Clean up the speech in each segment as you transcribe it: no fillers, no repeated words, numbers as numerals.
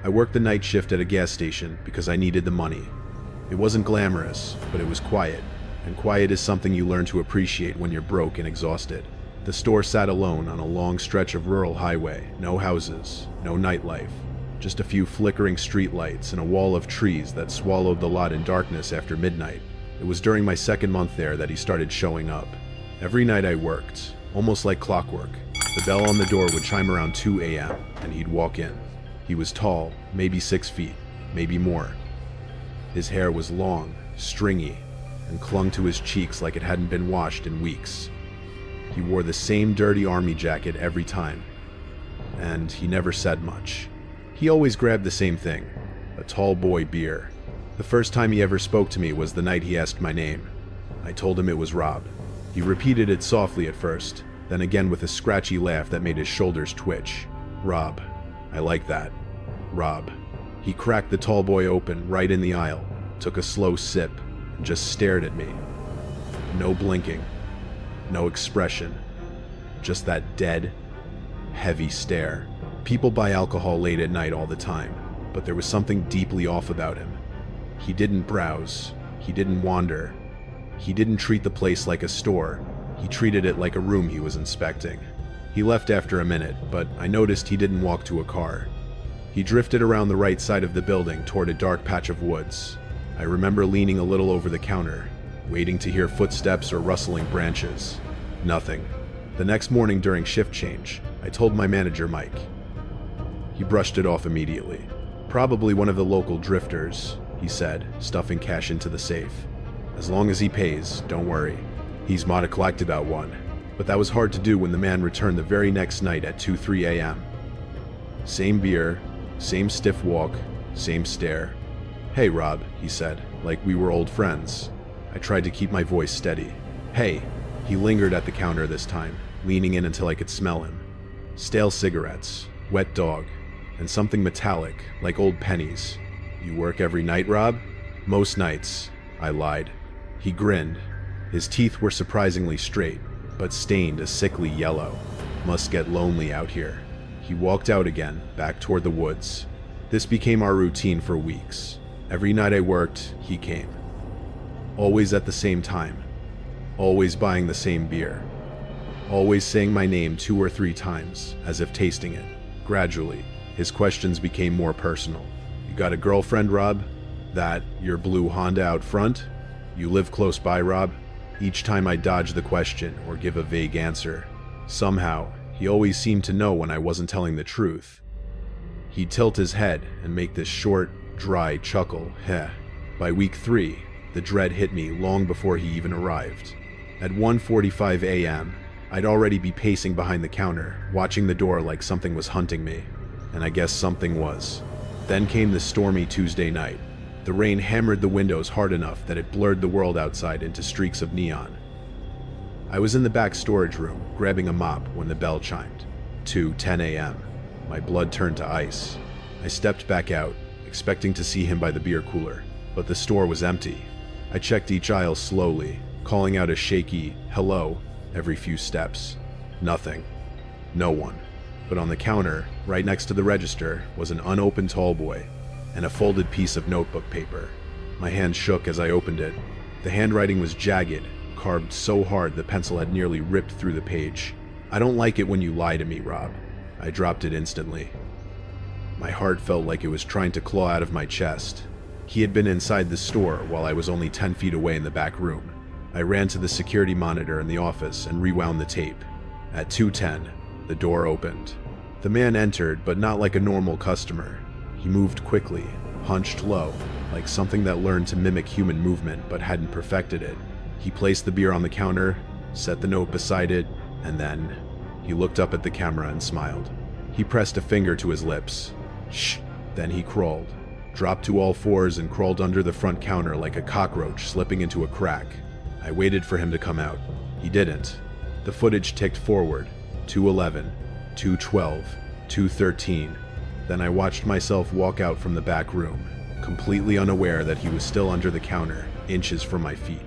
I worked the night shift at a gas station because I needed the money. It wasn't glamorous, but it was quiet, and quiet is something you learn to appreciate when you're broke and exhausted. The store sat alone on a long stretch of rural highway, no houses, no nightlife, just a few flickering streetlights and a wall of trees that swallowed the lot in darkness after midnight. It was during my second month there that he started showing up. Every night I worked, almost like clockwork. The bell on the door would chime around 2 a.m., and he'd walk in. He was tall, maybe 6 feet, maybe more. His hair was long, stringy, and clung to his cheeks like it hadn't been washed in weeks. He wore the same dirty army jacket every time, and he never said much. He always grabbed the same thing, a tall boy beer. The first time he ever spoke to me was the night he asked my name. I told him it was Rob. He repeated it softly at first, then again with a scratchy laugh that made his shoulders twitch. Rob. I like that. Rob. He cracked the tall boy open right in the aisle, took a slow sip, and just stared at me. No blinking. No expression. Just that dead, heavy stare. People buy alcohol late at night all the time, but there was something deeply off about him. He didn't browse. He didn't wander. He didn't treat the place like a store. He treated it like a room he was inspecting. He left after a minute, but I noticed he didn't walk to a car. He drifted around the right side of the building toward a dark patch of woods. I remember leaning a little over the counter, waiting to hear footsteps or rustling branches. Nothing. The next morning during shift change, I told my manager, Mike. He brushed it off immediately. Probably one of the local drifters, he said, stuffing cash into the safe. As long as he pays, don't worry. He's might have collected about one. But that was hard to do when the man returned the very next night at 2-3 a.m. Same beer, same stiff walk, same stare. Hey, Rob, he said, like we were old friends. I tried to keep my voice steady. Hey. He lingered at the counter this time, leaning in until I could smell him. Stale cigarettes, wet dog, and something metallic, like old pennies. You work every night, Rob? Most nights, I lied. He grinned. His teeth were surprisingly straight, but stained a sickly yellow. Must get lonely out here. He walked out again, back toward the woods. This became our routine for weeks. Every night I worked, he came. Always at the same time. Always buying the same beer. Always saying my name 2 or 3 times, as if tasting it. Gradually, his questions became more personal. You got a girlfriend, Rob? That your blue Honda out front? You live close by, Rob? Each time I dodged the question or give a vague answer. Somehow, he always seemed to know when I wasn't telling the truth. He'd tilt his head and make this short, dry chuckle, heh. By week 3, the dread hit me long before he even arrived. At 1:45 a.m., I'd already be pacing behind the counter, watching the door like something was hunting me. And I guess something was. Then came the stormy Tuesday night. The rain hammered the windows hard enough that it blurred the world outside into streaks of neon. I was in the back storage room, grabbing a mop when the bell chimed. 2:10 a.m. My blood turned to ice. I stepped back out, expecting to see him by the beer cooler, but the store was empty. I checked each aisle slowly, calling out a shaky, hello, every few steps. Nothing. No one. But on the counter, right next to the register, was an unopened tall boy and a folded piece of notebook paper. My hand shook as I opened it. The handwriting was jagged, carved so hard the pencil had nearly ripped through the page. I don't like it when you lie to me, Rob. I dropped it instantly. My heart felt like it was trying to claw out of my chest. He had been inside the store while I was only 10 feet away in the back room. I ran to the security monitor in the office and rewound the tape. At 2:10, the door opened. The man entered, but not like a normal customer. He moved quickly, hunched low, like something that learned to mimic human movement but hadn't perfected it. He placed the beer on the counter, set the note beside it, and then he looked up at the camera and smiled. He pressed a finger to his lips. Shh. Then he crawled, dropped to all fours and crawled under the front counter like a cockroach slipping into a crack. I waited for him to come out. He didn't. The footage ticked forward. 2:11, 2:12, 2:13. Then I watched myself walk out from the back room, completely unaware that he was still under the counter, inches from my feet.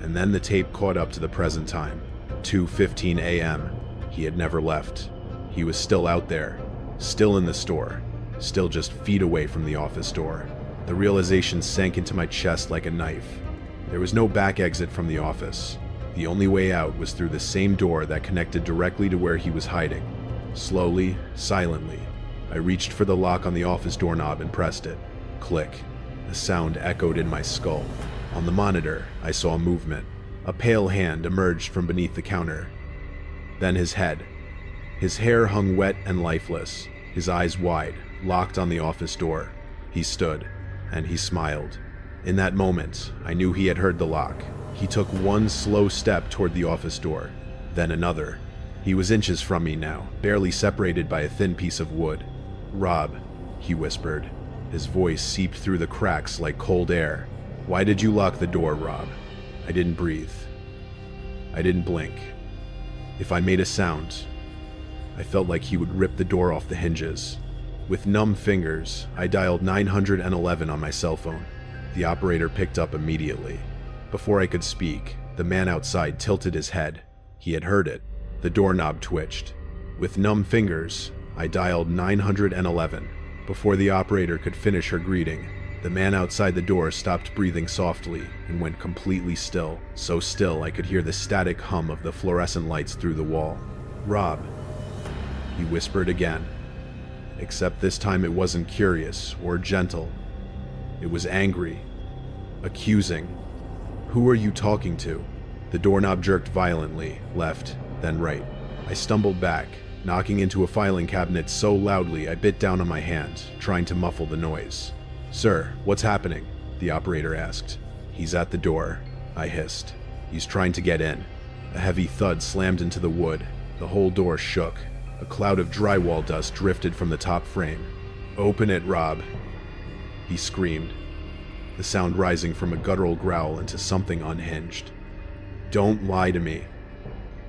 And then the tape caught up to the present time. 2:15 a.m. He had never left. He was still out there, still in the store, still just feet away from the office door. The realization sank into my chest like a knife. There was no back exit from the office. The only way out was through the same door that connected directly to where he was hiding. Slowly, silently, I reached for the lock on the office doorknob and pressed it. Click. The sound echoed in my skull. On the monitor, I saw movement. A pale hand emerged from beneath the counter. Then his head. His hair hung wet and lifeless, his eyes wide, locked on the office door. He stood, and he smiled. In that moment, I knew he had heard the lock. He took one slow step toward the office door, then another. He was inches from me now, barely separated by a thin piece of wood. "Rob," he whispered. His voice seeped through the cracks like cold air. "Why did you lock the door, Rob?" I didn't breathe. I didn't blink. If I made a sound, I felt like he would rip the door off the hinges. With numb fingers, I dialed 911 on my cell phone. The operator picked up immediately. Before I could speak, the man outside tilted his head. He had heard it. The doorknob twitched. With numb fingers, I dialed 911. Before the operator could finish her greeting, the man outside the door stopped breathing softly and went completely still, so still I could hear the static hum of the fluorescent lights through the wall. "Rob," he whispered again. Except this time it wasn't curious or gentle. It was angry, accusing. "Who are you talking to?" The doorknob jerked violently, left, then right. I stumbled back, knocking into a filing cabinet so loudly I bit down on my hand, trying to muffle the noise. "Sir, what's happening?" the operator asked. "He's at the door," I hissed. "He's trying to get in." A heavy thud slammed into the wood. The whole door shook. A cloud of drywall dust drifted from the top frame. "Open it, Rob," he screamed, the sound rising from a guttural growl into something unhinged. "Don't lie to me.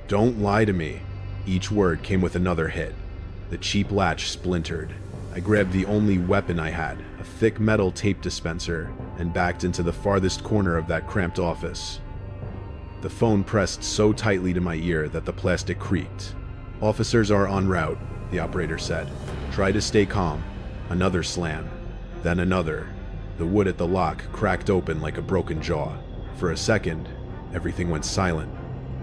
Don't lie to me." Each word came with another hit. The cheap latch splintered. I grabbed the only weapon I had, a thick metal tape dispenser, and backed into the farthest corner of that cramped office. The phone pressed so tightly to my ear that the plastic creaked. "Officers are en route," the operator said. "Try to stay calm." Another slam, then another. The wood at the lock cracked open like a broken jaw. For a second, everything went silent.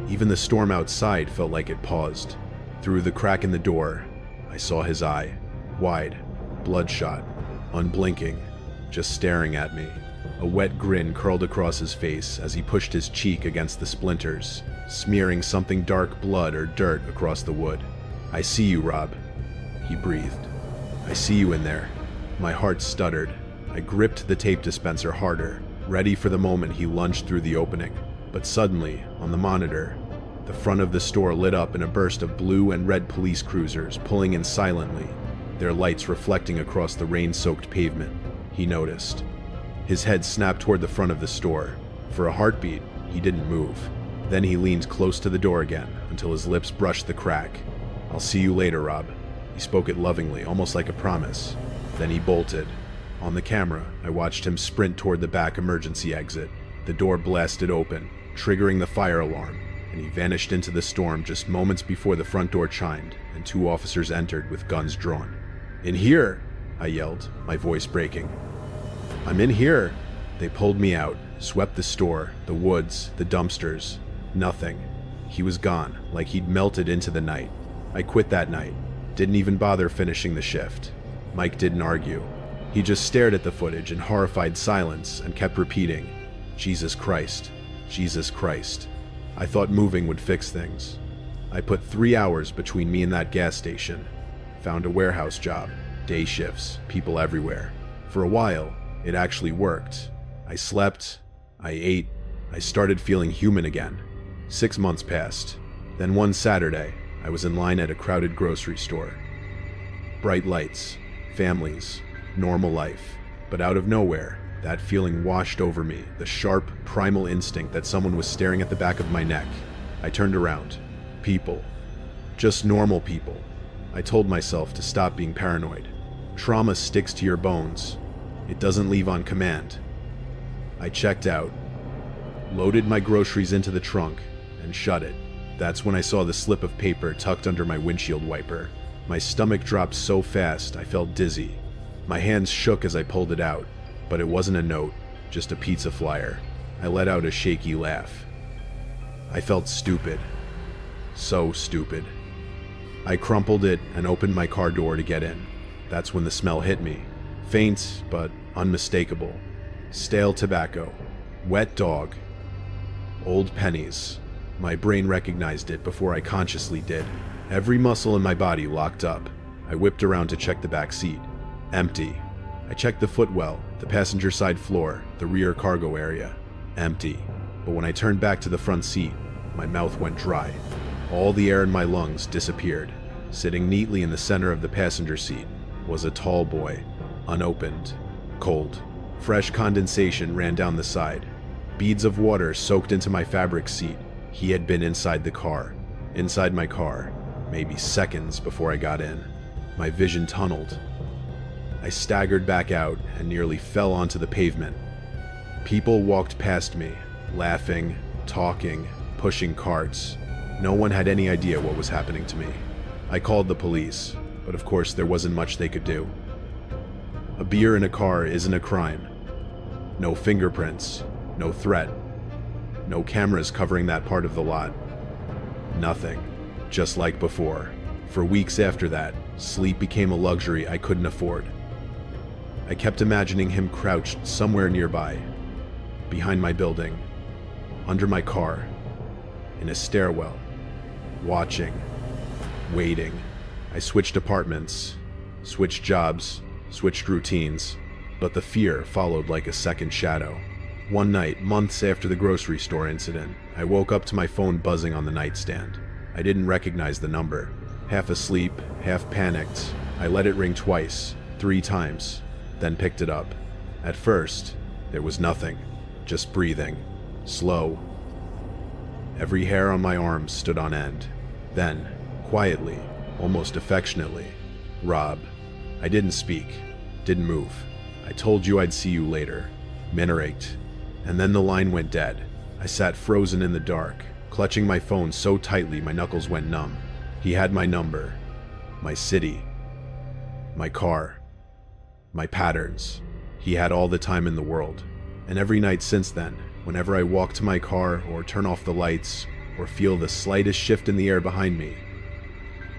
Even the storm outside felt like it paused. Through the crack in the door, I saw his eye. Wide, bloodshot, unblinking, just staring at me. A wet grin curled across his face as he pushed his cheek against the splinters, smearing something dark blood or dirt across the wood. "I see you, Rob," he breathed. "I see you in there." My heart stuttered. I gripped the tape dispenser harder, ready for the moment he lunged through the opening. But suddenly, on the monitor, the front of the store lit up in a burst of blue and red police cruisers pulling in silently, their lights reflecting across the rain-soaked pavement. He noticed. His head snapped toward the front of the store. For a heartbeat, he didn't move. Then he leaned close to the door again until his lips brushed the crack. "I'll see you later, Rob." He spoke it lovingly, almost like a promise. Then he bolted. On the camera, I watched him sprint toward the back emergency exit. The door blasted open, triggering the fire alarm, and he vanished into the storm just moments before the front door chimed and two officers entered with guns drawn. "In here!" I yelled, my voice breaking. "I'm in here!" They pulled me out, swept the store, the woods, the dumpsters. Nothing. He was gone, like he'd melted into the night. I quit that night. Didn't even bother finishing the shift. Mike didn't argue. He just stared at the footage in horrified silence and kept repeating, "Jesus Christ, Jesus Christ." I thought moving would fix things. I put 3 hours between me and that gas station. Found a warehouse job, day shifts, people everywhere. For a while, it actually worked. I slept, I ate, I started feeling human again. 6 months passed. Then one Saturday, I was in line at a crowded grocery store. Bright lights, families, normal life. But out of nowhere, that feeling washed over me, the sharp, primal instinct that someone was staring at the back of my neck. I turned around. People. Just normal people. I told myself to stop being paranoid. Trauma sticks to your bones. It doesn't leave on command. I checked out, loaded my groceries into the trunk, and shut it. That's when I saw the slip of paper tucked under my windshield wiper. My stomach dropped so fast I felt dizzy. My hands shook as I pulled it out, but it wasn't a note, just a pizza flyer. I let out a shaky laugh. I felt stupid. So stupid. I crumpled it and opened my car door to get in. That's when the smell hit me. Faint, but unmistakable. Stale tobacco. Wet dog. Old pennies. My brain recognized it before I consciously did. Every muscle in my body locked up. I whipped around to check the back seat. Empty. I checked the footwell, the passenger side floor, the rear cargo area. Empty. But when I turned back to the front seat, my mouth went dry. All the air in my lungs disappeared. Sitting neatly in the center of the passenger seat was a tall boy, unopened, cold. Fresh condensation ran down the side. Beads of water soaked into my fabric seat. He had been inside the car. Inside my car, maybe seconds before I got in. My vision tunneled. I staggered back out and nearly fell onto the pavement. People walked past me, laughing, talking, pushing carts. No one had any idea what was happening to me. I called the police, but of course there wasn't much they could do. A beer in a car isn't a crime. No fingerprints, no threat, no cameras covering that part of the lot. Nothing, just like before. For weeks after that, sleep became a luxury I couldn't afford. I kept imagining him crouched somewhere nearby, behind my building, under my car, in a stairwell, watching, waiting. I switched apartments, switched jobs, switched routines, but the fear followed like a second shadow. One night, months after the grocery store incident, I woke up to my phone buzzing on the nightstand. I didn't recognize the number. Half asleep, half panicked, I let it ring twice, 3 times, then picked it up. At first, there was nothing, just breathing, slow. Every hair on my arm stood on end. Then, quietly, almost affectionately, "Rob." I didn't speak, didn't move. "I told you I'd see you later." Minaraked. And then the line went dead. I sat frozen in the dark, clutching my phone so tightly my knuckles went numb. He had my number, my city, my car, my patterns. He had all the time in the world. And every night since then, whenever I walk to my car or turn off the lights or feel the slightest shift in the air behind me,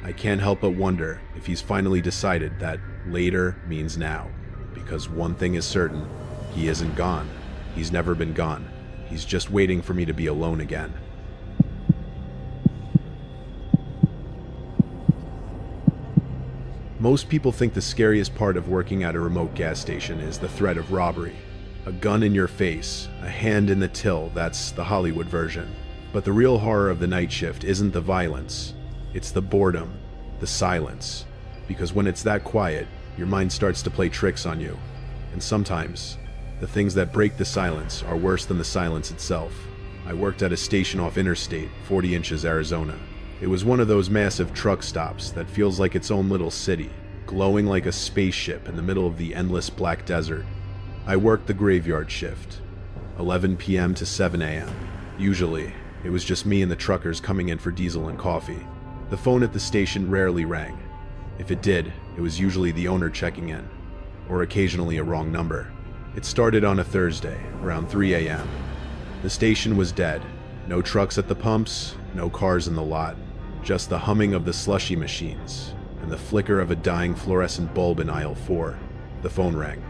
I can't help but wonder if he's finally decided that later means now. Because one thing is certain, he isn't gone. He's never been gone. He's just waiting for me to be alone again. Most people think the scariest part of working at a remote gas station is the threat of robbery. A gun in your face, a hand in the till, that's the Hollywood version. But the real horror of the night shift isn't the violence. It's the boredom, the silence. Because when it's that quiet, your mind starts to play tricks on you. And sometimes, the things that break the silence are worse than the silence itself. I worked at a station off Interstate, 40 Inches, Arizona. It was one of those massive truck stops that feels like its own little city, glowing like a spaceship in the middle of the endless black desert. I worked the graveyard shift, 11 p.m. to 7 a.m. Usually, it was just me and the truckers coming in for diesel and coffee. The phone at the station rarely rang. If it did, it was usually the owner checking in, or occasionally a wrong number. It started on a Thursday, around 3 a.m. The station was dead. No trucks at the pumps, no cars in the lot. Just the humming of the slushy machines, and the flicker of a dying fluorescent bulb in aisle 4. The phone rang.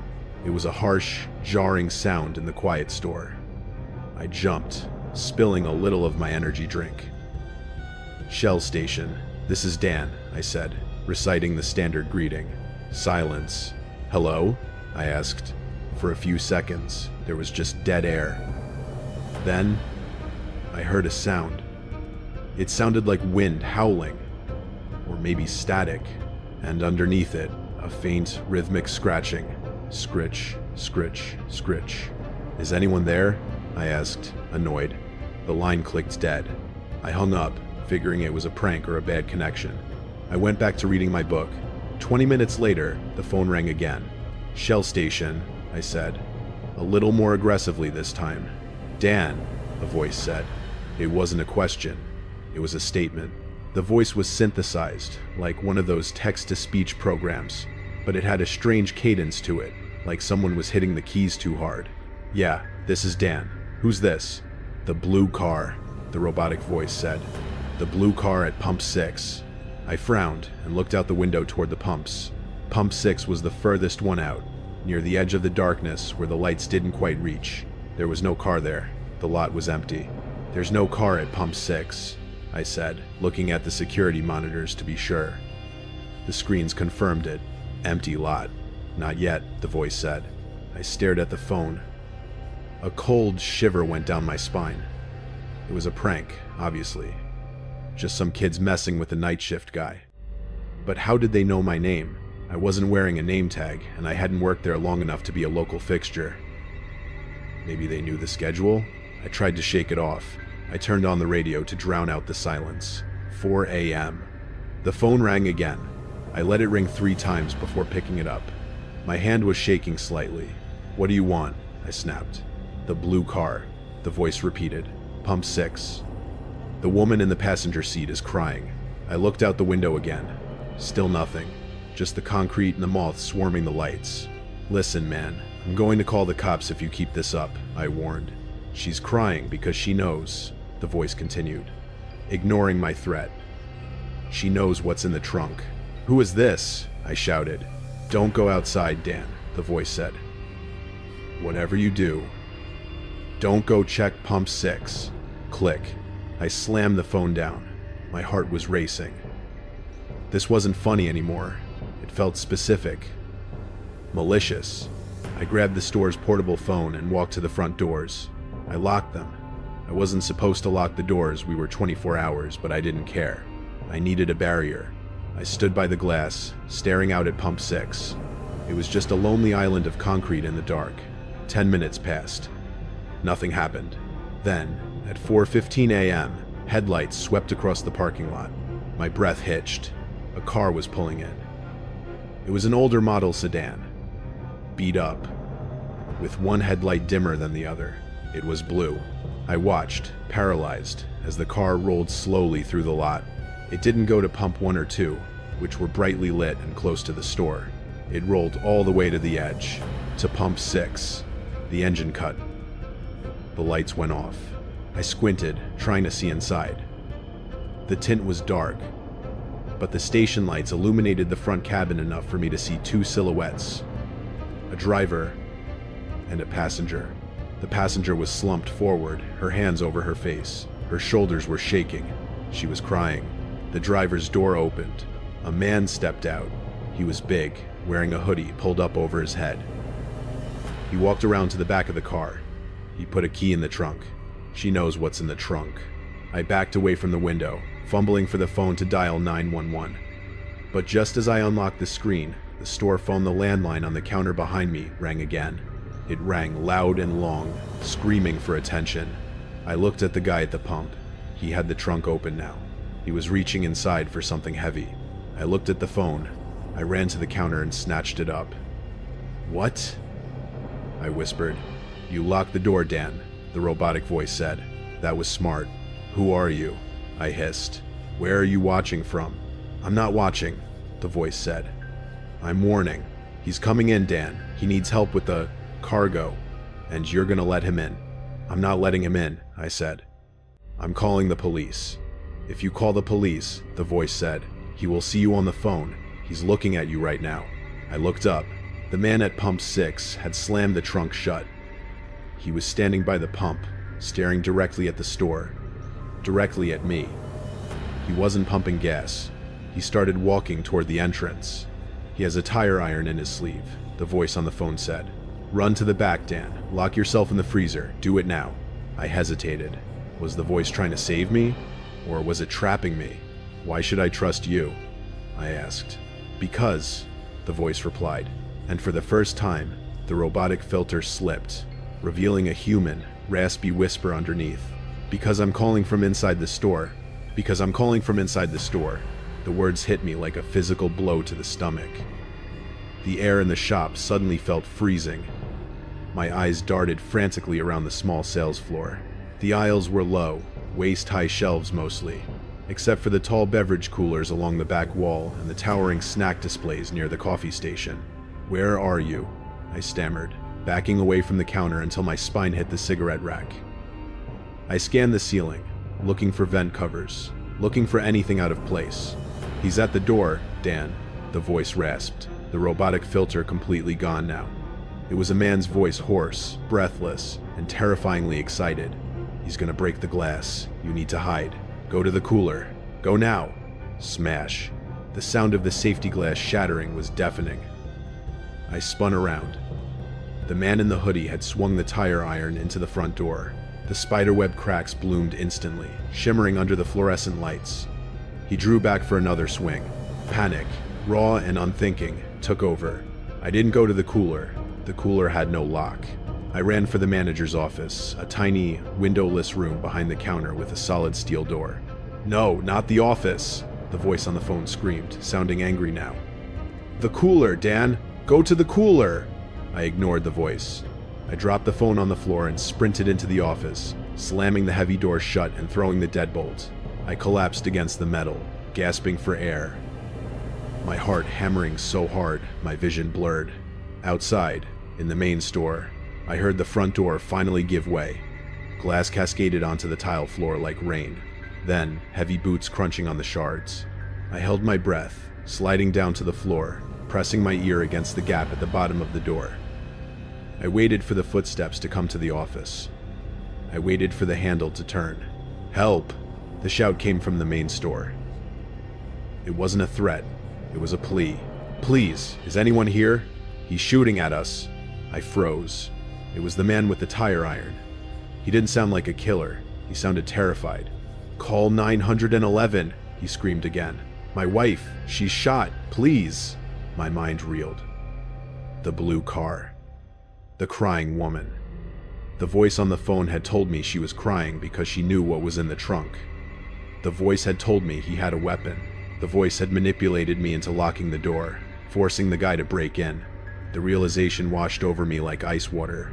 It was a harsh, jarring sound in the quiet store. I jumped, spilling a little of my energy drink. "Shell station, this is Dan," I said, reciting the standard greeting. Silence. "Hello?" I asked. For a few seconds, there was just dead air. Then, I heard a sound. It sounded like wind howling, or maybe static, and underneath it, a faint, rhythmic scratching. Scritch, scritch, scritch. "Is anyone there?" I asked, annoyed. The line clicked dead. I hung up, figuring it was a prank or a bad connection. I went back to reading my book. 20 minutes later, the phone rang again. "Shell station," I said, a little more aggressively this time. "Dan," a voice said. It wasn't a question. It was a statement. The voice was synthesized, like one of those text-to-speech programs, but it had a strange cadence to it, like someone was hitting the keys too hard. "Yeah, this is Dan. Who's this?" "The blue car," the robotic voice said. "The blue car at Pump 6. I frowned and looked out the window toward the pumps. Pump 6 was the furthest one out, near the edge of the darkness where the lights didn't quite reach. There was no car there. The lot was empty. "There's no car at Pump 6, I said, looking at the security monitors to be sure. The screens confirmed it. "Empty lot." "Not yet," the voice said. I stared at the phone. A cold shiver went down my spine. It was a prank, obviously. Just some kids messing with the night shift guy. But how did they know my name? I wasn't wearing a name tag, and I hadn't worked there long enough to be a local fixture. Maybe they knew the schedule? I tried to shake it off. I turned on the radio to drown out the silence. 4 a.m. The phone rang again. I let it ring 3 times before picking it up. My hand was shaking slightly. "What do you want?" I snapped. "The blue car," the voice repeated. "Pump 6. The woman in the passenger seat is crying." I looked out the window again. Still nothing. Just the concrete and the moths swarming the lights. "Listen, man, I'm going to call the cops if you keep this up," I warned. "She's crying because she knows," the voice continued, ignoring my threat. "She knows what's in the trunk." "Who is this?" I shouted. "Don't go outside, Dan," the voice said. "Whatever you do, don't go check Pump 6. Click. I slammed the phone down. My heart was racing. This wasn't funny anymore. It felt specific. Malicious. I grabbed the store's portable phone and walked to the front doors. I locked them. I wasn't supposed to lock the doors. We were 24 hours, but I didn't care. I needed a barrier. I stood by the glass, staring out at Pump 6. It was just a lonely island of concrete in the dark. 10 minutes passed. Nothing happened. Then, at 4:15 a.m., headlights swept across the parking lot. My breath hitched. A car was pulling in. It was an older model sedan, beat up, with one headlight dimmer than the other. It was blue. I watched, paralyzed, as the car rolled slowly through the lot. It didn't go to Pump 1 or 2, which were brightly lit and close to the store. It rolled all the way to the edge, to Pump 6. The engine cut. The lights went off. I squinted, trying to see inside. The tint was dark, but the station lights illuminated the front cabin enough for me to see 2 silhouettes. A driver and a passenger. The passenger was slumped forward, her hands over her face. Her shoulders were shaking. She was crying. The driver's door opened. A man stepped out. He was big, wearing a hoodie pulled up over his head. He walked around to the back of the car. He put a key in the trunk. She knows what's in the trunk. I backed away from the window, fumbling for the phone to dial 911. But just as I unlocked the screen, the store phone, the landline on the counter behind me, rang again. It rang loud and long, screaming for attention. I looked at the guy at the pump. He had the trunk open now. He was reaching inside for something heavy. I looked at the phone. I ran to the counter and snatched it up. "What?" I whispered. "You locked the door, Dan," the robotic voice said. "That was smart." "Who are you?" I hissed. "Where are you watching from?" "I'm not watching," the voice said. "I'm warning. He's coming in, Dan. He needs help with the cargo, and you're gonna let him in." "I'm not letting him in," I said. "I'm calling the police." "If you call the police," the voice said, "he will see you on the phone. He's looking at you right now." I looked up. The man at Pump 6 had slammed the trunk shut. He was standing by the pump, staring directly at the store, directly at me. He wasn't pumping gas. He started walking toward the entrance. "He has a tire iron in his sleeve," the voice on the phone said. "Run to the back, Dan. Lock yourself in the freezer. Do it now." I hesitated. Was the voice trying to save me? Or was it trapping me? "Why should I trust you?" I asked. "Because," the voice replied. And for the first time, the robotic filter slipped, revealing a human, raspy whisper underneath. "Because I'm calling from inside the store. Because I'm calling from inside the store." The words hit me like a physical blow to the stomach. The air in the shop suddenly felt freezing. My eyes darted frantically around the small sales floor. The aisles were low, waist-high shelves mostly. except for the tall beverage coolers along the back wall and the towering snack displays near the coffee station. "Where are you?" I stammered, backing away from the counter until my spine hit the cigarette rack. I scanned the ceiling, looking for vent covers, looking for anything out of place. "He's at the door, Dan," the voice rasped, the robotic filter completely gone now. It was a man's voice, hoarse, breathless, and terrifyingly excited. "He's gonna break the glass. You need to hide. Go to the cooler. Go now." Smash. The sound of the safety glass shattering was deafening. I spun around. The man in the hoodie had swung the tire iron into the front door. The spiderweb cracks bloomed instantly, shimmering under the fluorescent lights. He drew back for another swing. Panic, raw and unthinking, took over. I didn't go to the cooler. The cooler had no lock. I ran for the manager's office, a tiny, windowless room behind the counter with a solid steel door. "No, not the office," the voice on the phone screamed, sounding angry now. "The cooler, Dan! Go to the cooler!" I ignored the voice. I dropped the phone on the floor and sprinted into the office, slamming the heavy door shut and throwing the deadbolt. I collapsed against the metal, gasping for air. My heart hammering so hard, my vision blurred. Outside, in the main store, I heard the front door finally give way. Glass cascaded onto the tile floor like rain. Then, heavy boots crunching on the shards. I held my breath, sliding down to the floor, pressing my ear against the gap at the bottom of the door. I waited for the footsteps to come to the office. I waited for the handle to turn. "Help!" The shout came from the main store. It wasn't a threat. It was a plea. "Please, is anyone here? He's shooting at us." I froze. It was the man with the tire iron. He didn't sound like a killer. He sounded terrified. "Call 911, he screamed again. "My wife, she's shot, please." My mind reeled. The blue car. The crying woman. The voice on the phone had told me she was crying because she knew what was in the trunk. The voice had told me he had a weapon. The voice had manipulated me into locking the door, forcing the guy to break in. The realization washed over me like ice water.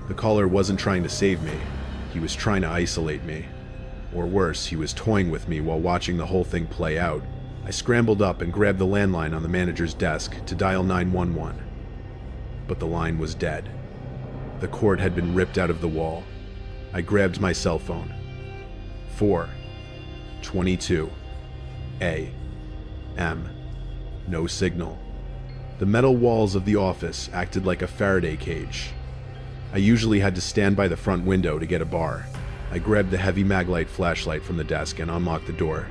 The caller wasn't trying to save me. He was trying to isolate me. Or worse, he was toying with me while watching the whole thing play out. I scrambled up and grabbed the landline on the manager's desk to dial 911. But the line was dead. The cord had been ripped out of the wall. I grabbed my cell phone. 4:22 a.m. No signal. The metal walls of the office acted like a Faraday cage. I usually had to stand by the front window to get a bar. I grabbed the heavy Maglite flashlight from the desk and unlocked the door.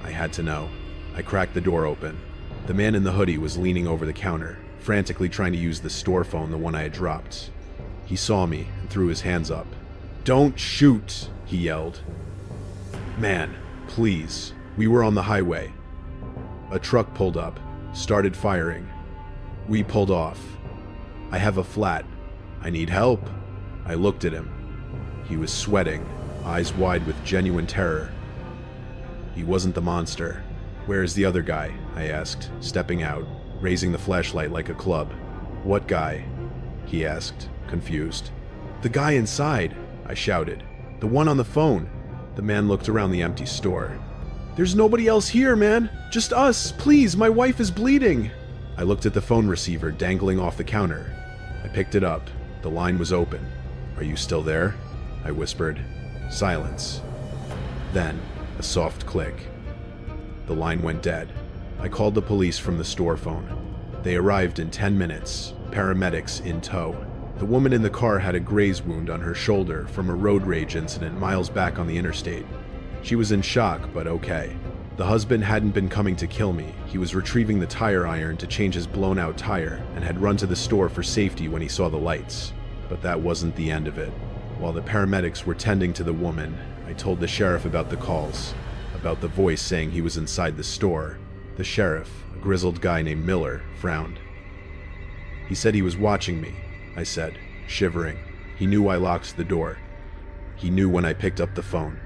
I had to know. I cracked the door open. The man in the hoodie was leaning over the counter, frantically trying to use the store phone, the one I had dropped. He saw me and threw his hands up. "Don't shoot!" he yelled. "Man, please." We were on the highway. A truck pulled up, started firing. We pulled off. "I have a flat. I need help." I looked at him. He was sweating, eyes wide with genuine terror. He wasn't the monster. "Where's the other guy?" I asked, stepping out, raising the flashlight like a club. "What guy?" he asked, confused. "The guy inside," I shouted. "The one on the phone." The man looked around the empty store. "There's nobody else here, man. Just us. Please, my wife is bleeding." I looked at the phone receiver dangling off the counter. I picked it up. The line was open. "Are you still there?" I whispered. Silence. Then, a soft click. The line went dead. I called the police from the store phone. They arrived in 10 minutes, paramedics in tow. The woman in the car had a graze wound on her shoulder from a road rage incident miles back on the interstate. She was in shock, but okay. The husband hadn't been coming to kill me. He was retrieving the tire iron to change his blown-out tire and had run to the store for safety when he saw the lights. But that wasn't the end of it. While the paramedics were tending to the woman, I told the sheriff about the calls, about the voice saying he was inside the store. The sheriff, a grizzled guy named Miller, frowned. "He said he was watching me," I said, shivering. He knew I locked the door. He knew when I picked up the phone.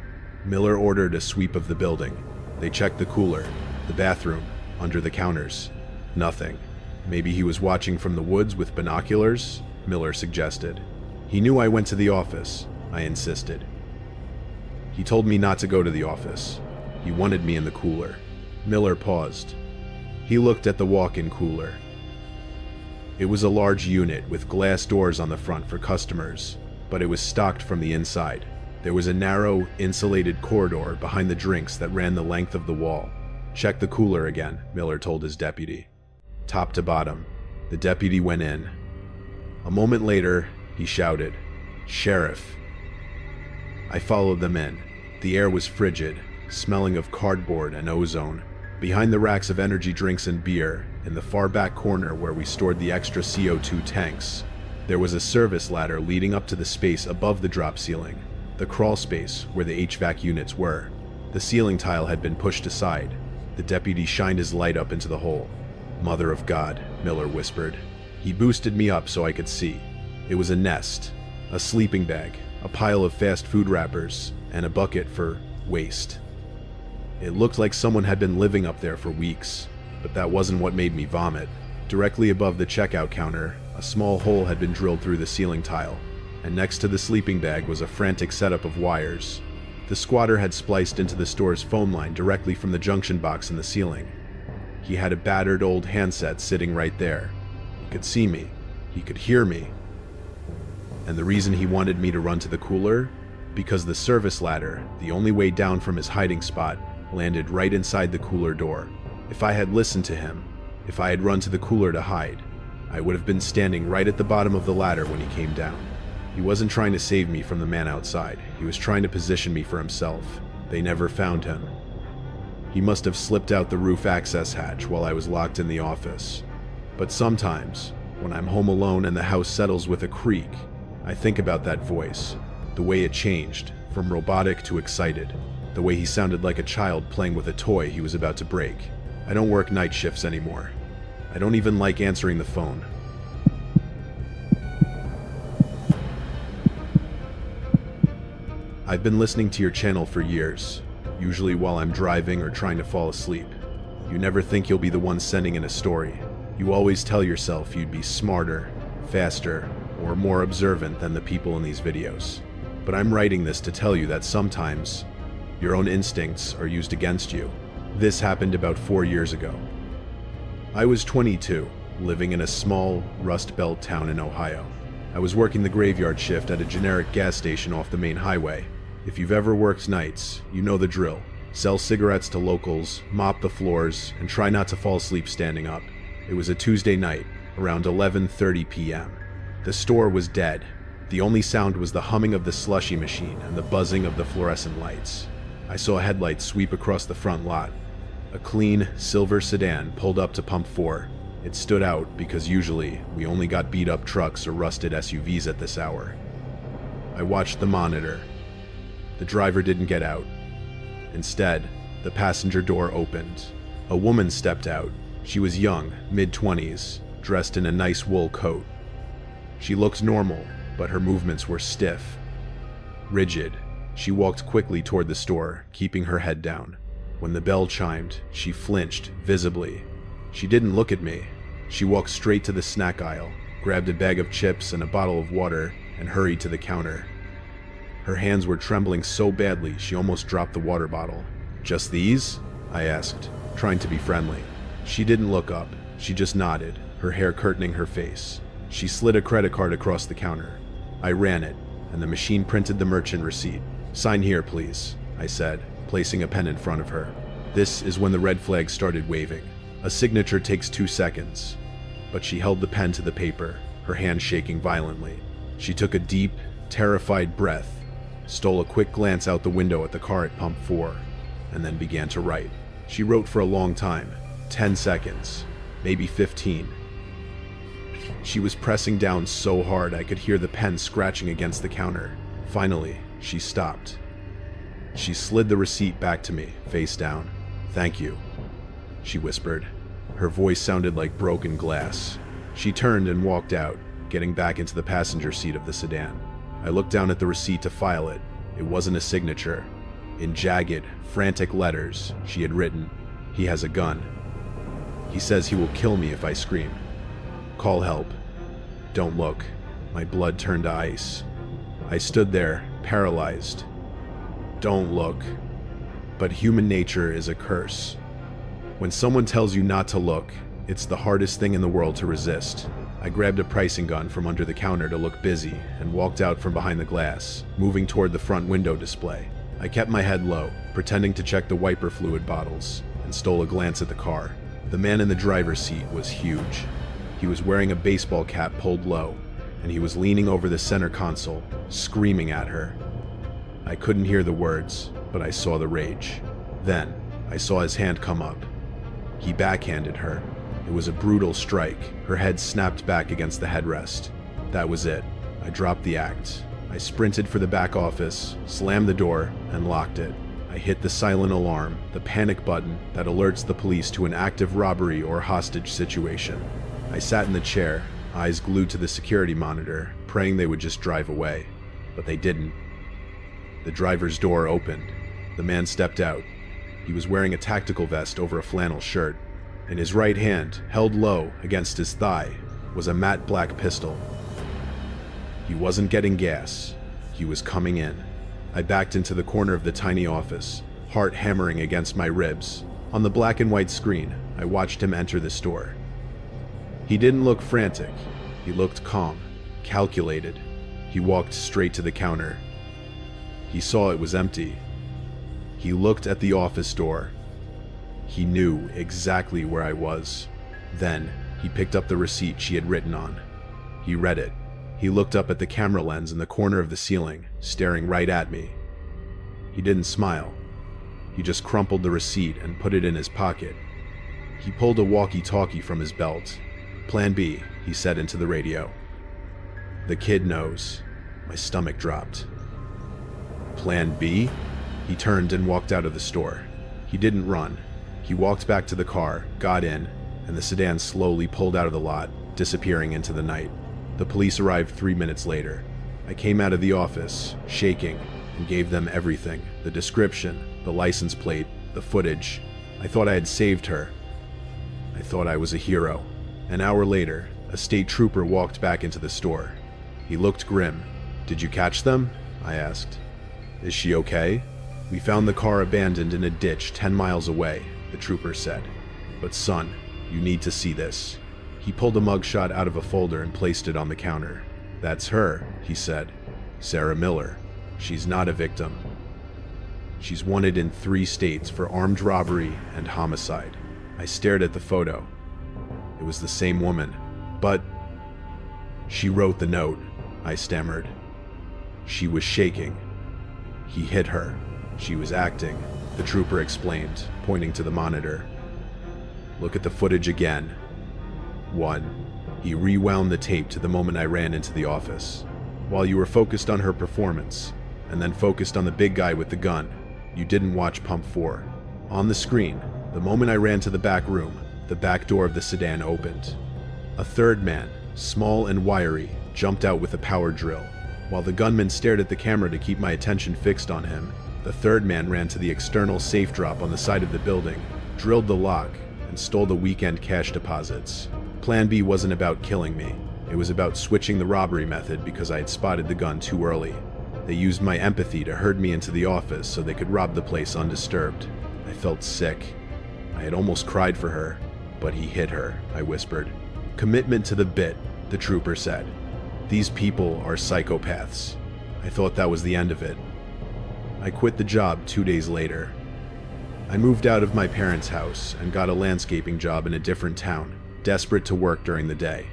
Miller ordered a sweep of the building. They checked the cooler, the bathroom, under the counters. Nothing. Maybe he was watching from the woods with binoculars, Miller suggested. He knew I went to the office, I insisted. He told me not to go to the office. He wanted me in the cooler. Miller paused. He looked at the walk-in cooler. It was a large unit with glass doors on the front for customers, but it was stocked from the inside. There was a narrow, insulated corridor behind the drinks that ran the length of the wall. "Check the cooler again," Miller told his deputy. Top to bottom, the deputy went in. A moment later, he shouted, "Sheriff." I followed them in. The air was frigid, smelling of cardboard and ozone. Behind the racks of energy drinks and beer, in the far back corner where we stored the extra CO2 tanks, there was a service ladder leading up to the space above the drop ceiling, the crawl space where the HVAC units were. The ceiling tile had been pushed aside. The deputy shined his light up into the hole. "Mother of God," Miller whispered. He boosted me up so I could see. It was a nest, a sleeping bag, a pile of fast food wrappers, and a bucket for waste. It looked like someone had been living up there for weeks, but that wasn't what made me vomit. Directly above the checkout counter, a small hole had been drilled through the ceiling tile, and next to the sleeping bag was a frantic setup of wires. The squatter had spliced into the store's phone line directly from the junction box in the ceiling. He had a battered old handset sitting right there. He could see me. He could hear me. And the reason he wanted me to run to the cooler? Because the service ladder, the only way down from his hiding spot, landed right inside the cooler door. If I had listened to him, if I had run to the cooler to hide, I would have been standing right at the bottom of the ladder when he came down. He wasn't trying to save me from the man outside. He was trying to position me for himself. They never found him. He must have slipped out the roof access hatch while I was locked in the office. But sometimes, when I'm home alone and the house settles with a creak, I think about that voice, the way it changed, from robotic to excited, the way he sounded like a child playing with a toy he was about to break. I don't work night shifts anymore. I don't even like answering the phone. I've been listening to your channel for years, usually while I'm driving or trying to fall asleep. You never think you'll be the one sending in a story. You always tell yourself you'd be smarter, faster, or more observant than the people in these videos. But I'm writing this to tell you that sometimes your own instincts are used against you. This happened about 4 years ago. I was 22, living in a small, Rust Belt town in Ohio. I was working the graveyard shift at a generic gas station off the main highway. If you've ever worked nights, you know the drill. Sell cigarettes to locals, mop the floors, and try not to fall asleep standing up. It was a Tuesday night, around 11:30 p.m. The store was dead. The only sound was the humming of the slushy machine and the buzzing of the fluorescent lights. I saw a headlight sweep across the front lot. A clean, silver sedan pulled up to pump 4. It stood out because usually we only got beat-up trucks or rusted SUVs at this hour. I watched the monitor. The driver didn't get out. Instead, the passenger door opened. A woman stepped out. She was young, mid-20s, dressed in a nice wool coat. She looked normal, but her movements were stiff, rigid. She walked quickly toward the store, keeping her head down. When the bell chimed, she flinched visibly. She didn't look at me. She walked straight to the snack aisle, grabbed a bag of chips and a bottle of water, and hurried to the counter. Her hands were trembling so badly she almost dropped the water bottle. "Just these?" I asked, trying to be friendly. She didn't look up. She just nodded, her hair curtaining her face. She slid a credit card across the counter. I ran it, and the machine printed the merchant receipt. "Sign here, please," I said, placing a pen in front of her. This is when the red flag started waving. A signature takes 2 seconds, but she held the pen to the paper, her hand shaking violently. She took a deep, terrified breath, stole a quick glance out the window at the car at pump 4, and then began to write. She wrote for a long time, 10 seconds, maybe 15. She was pressing down so hard I could hear the pen scratching against the counter. Finally, she stopped. She slid the receipt back to me, face down. "Thank you," she whispered. Her voice sounded like broken glass. She turned and walked out, getting back into the passenger seat of the sedan. I looked down at the receipt to file it. It wasn't a signature. In jagged, frantic letters, she had written, "He has a gun. He says he will kill me if I scream. Call help. Don't look." My blood turned to ice. I stood there, paralyzed. "Don't look." But human nature is a curse. When someone tells you not to look, it's the hardest thing in the world to resist. I grabbed a pricing gun from under the counter to look busy and walked out from behind the glass, moving toward the front window display. I kept my head low, pretending to check the wiper fluid bottles, and stole a glance at the car. The man in the driver's seat was huge. He was wearing a baseball cap pulled low, and he was leaning over the center console, screaming at her. I couldn't hear the words, but I saw the rage. Then, I saw his hand come up. He backhanded her. It was a brutal strike. Her head snapped back against the headrest. That was it. I dropped the act. I sprinted for the back office, slammed the door, and locked it. I hit the silent alarm, the panic button that alerts the police to an active robbery or hostage situation. I sat in the chair, eyes glued to the security monitor, praying they would just drive away. But they didn't. The driver's door opened. The man stepped out. He was wearing a tactical vest over a flannel shirt. In his right hand, held low against his thigh, was a matte black pistol. He wasn't getting gas. He was coming in. I backed into the corner of the tiny office, heart hammering against my ribs. On the black and white screen, I watched him enter the store. He didn't look frantic. He looked calm, calculated. He walked straight to the counter. He saw it was empty. He looked at the office door. He knew exactly where I was. Then, he picked up the receipt she had written on. He read it. He looked up at the camera lens in the corner of the ceiling, staring right at me. He didn't smile. He just crumpled the receipt and put it in his pocket. He pulled a walkie-talkie from his belt. "Plan B," he said into the radio. "The kid knows." My stomach dropped. Plan B? He turned and walked out of the store. He didn't run. He walked back to the car, got in, and the sedan slowly pulled out of the lot, disappearing into the night. The police arrived 3 minutes later. I came out of the office, shaking, and gave them everything. The description, the license plate, the footage. I thought I had saved her. I thought I was a hero. An hour later, a state trooper walked back into the store. He looked grim. "Did you catch them?" I asked. "Is she okay?" "We found the car abandoned in a ditch 10 miles away," the trooper said. "But son, you need to see this." He pulled a mugshot out of a folder and placed it on the counter. "That's her," he said. "Sarah Miller. She's not a victim. She's wanted in 3 states for armed robbery and homicide." I stared at the photo. It was the same woman. "But..." "She wrote the note," I stammered. "She was shaking. He hit her. She was acting," the trooper explained, pointing to the monitor. "Look at the footage again." 1. He rewound the tape to the moment I ran into the office. "While you were focused on her performance, and then focused on the big guy with the gun, you didn't watch pump 4. On the screen, the moment I ran to the back room, the back door of the sedan opened. A third man, small and wiry, jumped out with a power drill. While the gunman stared at the camera to keep my attention fixed on him, the third man ran to the external safe drop on the side of the building, drilled the lock, and stole the weekend cash deposits. Plan B wasn't about killing me. It was about switching the robbery method because I had spotted the gun too early. They used my empathy to herd me into the office so they could rob the place undisturbed. I felt sick. I had almost cried for her. "But he hit her," I whispered. "Commitment to the bit," the trooper said. "These people are psychopaths." I thought that was the end of it. I quit the job 2 days later. I moved out of my parents' house and got a landscaping job in a different town, desperate to work during the day.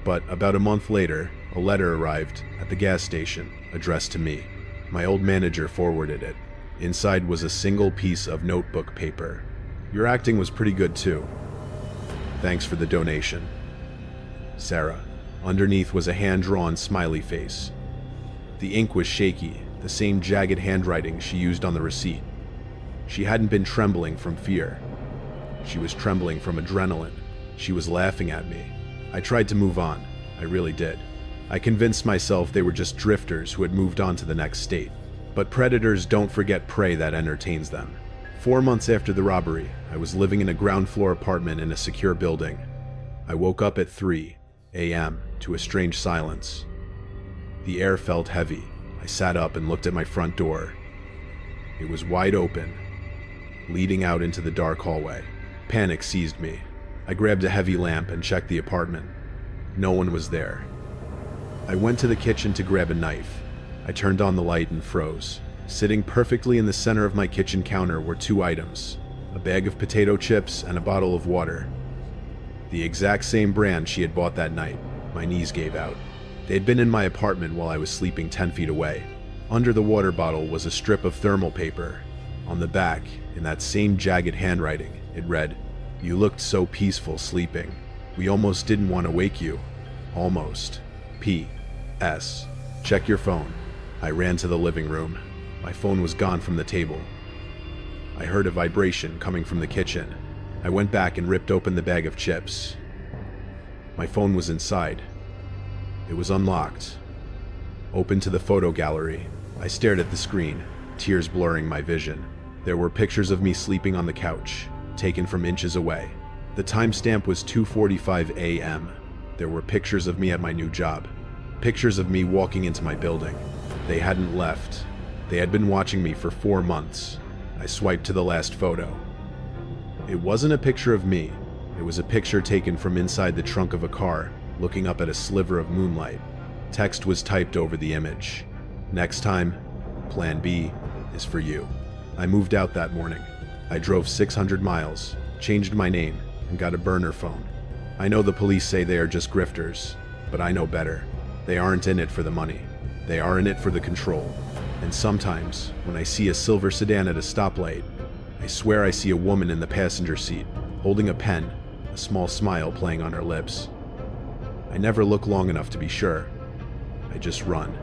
But about a month later, a letter arrived at the gas station, addressed to me. My old manager forwarded it. Inside was a single piece of notebook paper. "Your acting was pretty good too. Thanks for the donation. Sarah." Underneath was a hand-drawn smiley face. The ink was shaky, the same jagged handwriting she used on the receipt. She hadn't been trembling from fear. She was trembling from adrenaline. She was laughing at me. I tried to move on. I really did. I convinced myself they were just drifters who had moved on to the next state. But predators don't forget prey that entertains them. 4 months after the robbery, I was living in a ground-floor apartment in a secure building. I woke up at 3 a.m. to a strange silence. The air felt heavy. I sat up and looked at my front door. It was wide open. leading out into the dark hallway. Panic seized me. I grabbed a heavy lamp and checked the apartment. No one was there. I went to the kitchen to grab a knife. I turned on the light and froze. Sitting perfectly in the center of my kitchen counter were two items: a bag of potato chips and a bottle of water. The exact same brand she had bought that night. My knees gave out. They'd been in my apartment while I was sleeping 10 feet away. Under the water bottle was a strip of thermal paper. On the back, in that same jagged handwriting, it read, "You looked so peaceful sleeping. We almost didn't want to wake you. Almost. P.S. Check your phone." I ran to the living room. My phone was gone from the table. I heard a vibration coming from the kitchen. I went back and ripped open the bag of chips. My phone was inside. It was unlocked. Open to the photo gallery. I stared at the screen, tears blurring my vision. There were pictures of me sleeping on the couch, taken from inches away. The timestamp was 2:45 a.m. There were pictures of me at my new job. Pictures of me walking into my building. They hadn't left. They had been watching me for 4 months. I swiped to the last photo. It wasn't a picture of me. It was a picture taken from inside the trunk of a car, looking up at a sliver of moonlight. Text was typed over the image. "Next time, Plan B is for you." I moved out that morning. I drove 600 miles, changed my name, and got a burner phone. I know the police say they are just grifters, but I know better. They aren't in it for the money. They are in it for the control. And sometimes, when I see a silver sedan at a stoplight, I swear I see a woman in the passenger seat, holding a pen, a small smile playing on her lips. I never look long enough to be sure. I just run.